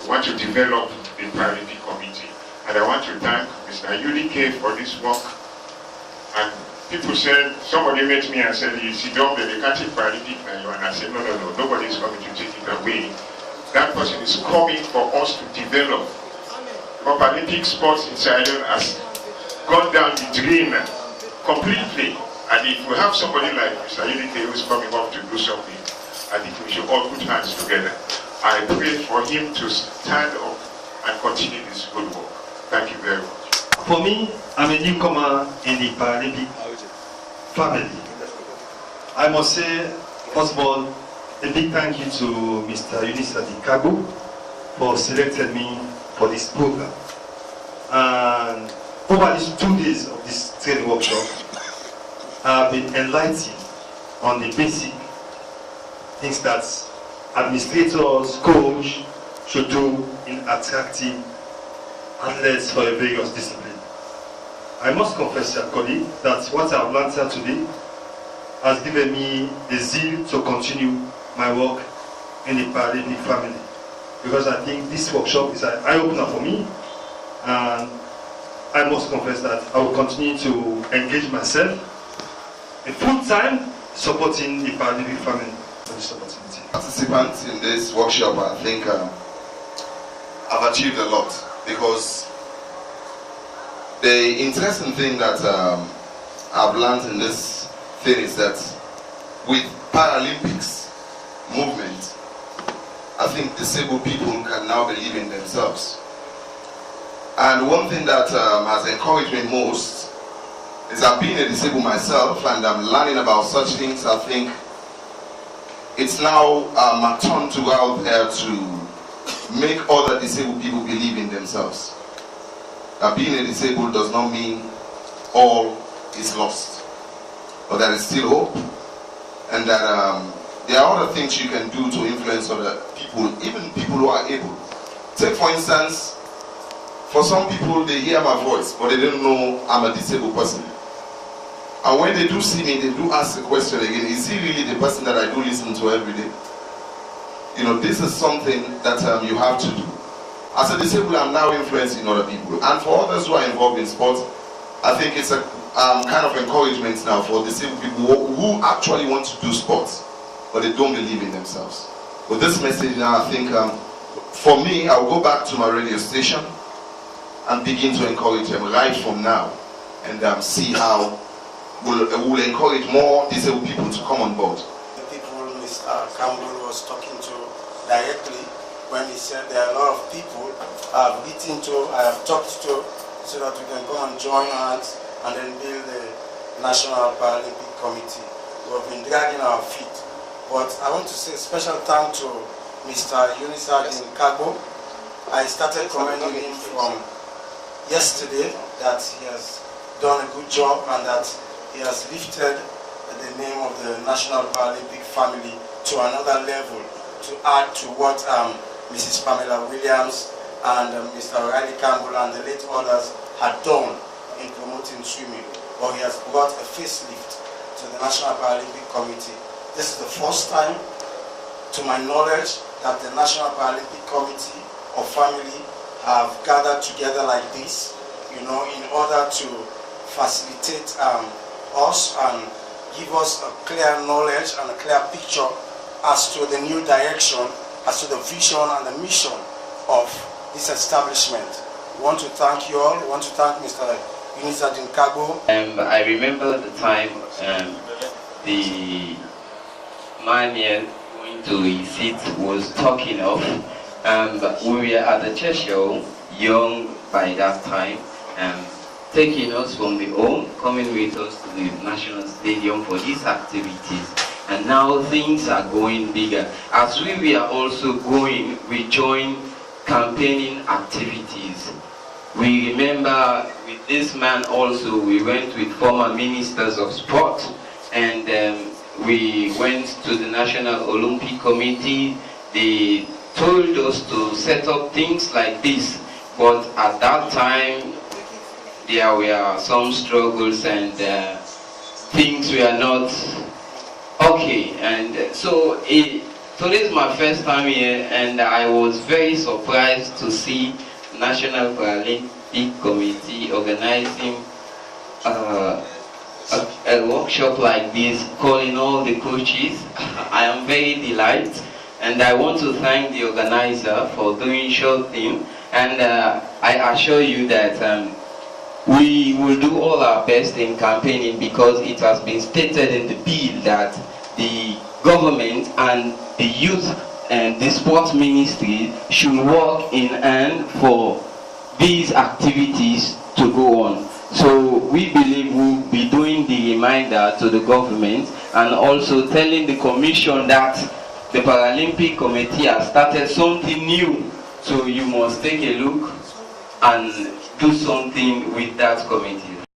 want to develop the Paralympic Committee. And I want to thank Mr. Yudike for this work. And people said, somebody met me and said, you see, don't they can't take Paralympic now. And I said, no, nobody is coming to take it away. That person is coming for us to develop. But Paralympic sports in Sierra Leone has gone down the drain completely. And if we have somebody like Mr. Yudike who is coming up to do something, I think we should all put hands together. I pray for him to stand up and continue this good work. Thank you very much. For me, I'm a newcomer in the Paralympic family. I must say, first of all, a big thank you to Mr. Unisa Dikago for selecting me for this program. And over these 2 days of this training workshop, I've been enlightened on the basic things that administrators, coach should do in attracting athletes for a various discipline. I must confess, your colleague, that what I've learned here today has given me the zeal to continue my work in the Paralympic family. Because I think this workshop is an eye-opener for me, and I must confess that I will continue to engage myself in full-time supporting the Paralympic family for this opportunity. Participants in this workshop, I think I've achieved a lot, because the interesting thing that I've learned in this thing is that with Paralympics movement, I think disabled people can now believe in themselves. And one thing that has encouraged me most is I've been a disabled myself, and I'm learning about such things. I think it's now my turn to go out there to make other disabled people believe in themselves. That being a disabled does not mean all is lost, but there is still hope, and that there are other things you can do to influence other people, even people who are able. Take for instance, for some people they hear my voice, but they don't know I'm a disabled person. And when they do see me, they do ask the question again, is he really the person that I do listen to every day? You know, this is something that you have to do. As a disabled, I'm now influencing other people. And for others who are involved in sports, I think it's a kind of encouragement now for disabled people who actually want to do sports, but they don't believe in themselves. With this message now, I think for me, I'll go back to my radio station and begin to encourage them right from now, and see how we'll encourage more disabled people to come on board. The people Mr. Campbell was talking to directly, when he said there are a lot of people I've written to, I have talked to, so that we can go and join hands and then build the National Paralympic Committee. We have been dragging our feet. But I want to say a special thank to Mr. Unisa Dikago. I started commending him from yesterday that he has done a good job, and that he has lifted the name of the National Paralympic family to another level, to add to what Mrs. Pamela Williams and Mr. Riley Campbell and the late others had done in promoting swimming. But he has brought a facelift to the National Paralympic Committee. This is the first time, to my knowledge, that the National Paralympic Committee or family have gathered together like this, you know, in order to facilitate us and give us a clear knowledge and a clear picture as to the new direction, as to the vision and the mission of this establishment. We want to thank you all. We want to thank Mr. Unisa Dikago. I remember the time the man here going to his seat was talking of, we were at the church show, young by that time, taking us from the home, coming with us to the National Stadium for these activities. And now things are going bigger. As we were also going, we joined campaigning activities. We remember with this man also, we went with former ministers of sport, and we went to the National Olympic Committee. They told us to set up things like this, but at that time there were some struggles, and things were not okay. And so So this is my first time here, and I was very surprised to see National Paralympic Committee organizing a workshop like this, calling all the coaches. I am very delighted, and I want to thank the organizer for doing short thing. And I assure you that we will do all our best in campaigning, because it has been stated in the bill that the government and the youth and the sports ministry should work in hand for these activities to go on. So we believe we'll be doing the reminder to the government, and also telling the commission that the Paralympic Committee has started something new. So you must take a look and do something with that committee.